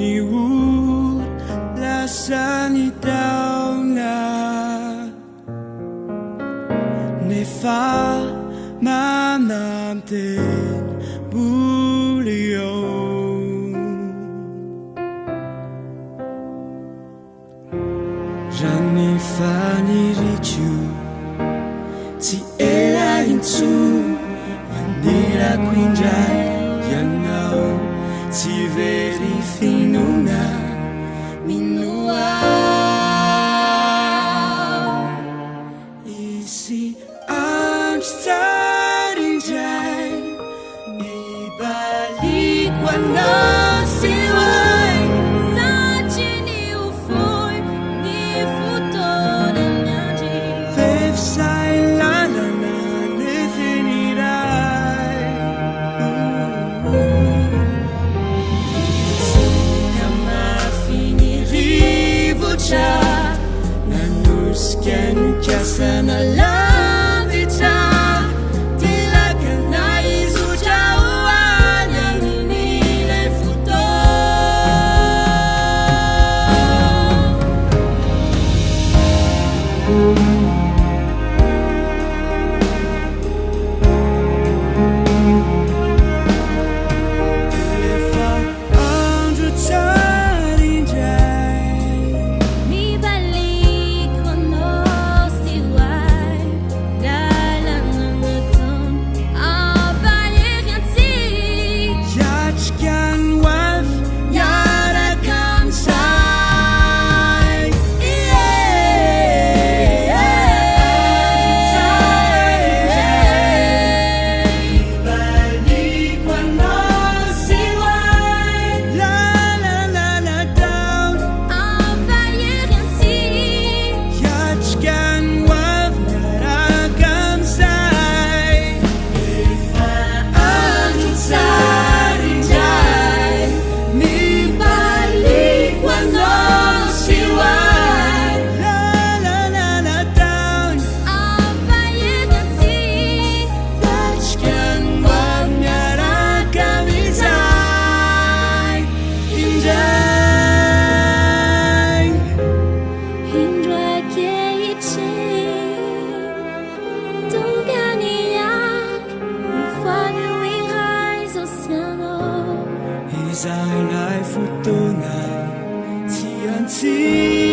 ny ora lasany taona nefa mananteny boly eo rany fanirikio tsy ela intsony manerako indray ianao tsy very finona minoa isy andro tsara indray mibaliko anao sy hoay satria ny ofoy ny fotoana ny andry vevsay lalana nefeniray soka mafy ny rivotra nanosika ny kasana lavitra tilakana izotra hoany amin'ny ilay efa andro tsara indray mibaliko anao sy hoay lalana natao ampahery antsika yatrika ny hoavy miaraka am'zay mibaliko anao sy hoay lalala down ampahery antsika yatrika ny hoavy miaraka am'zay efa andro tsara indray mibaliko anao sy hoay lalala down ampahery antsika yatrika ny hoavy miaraka am'zay indray indraiky ehitriny tonga ny andro mifaly iray zosianao izahay ilay fotoana tsy antsika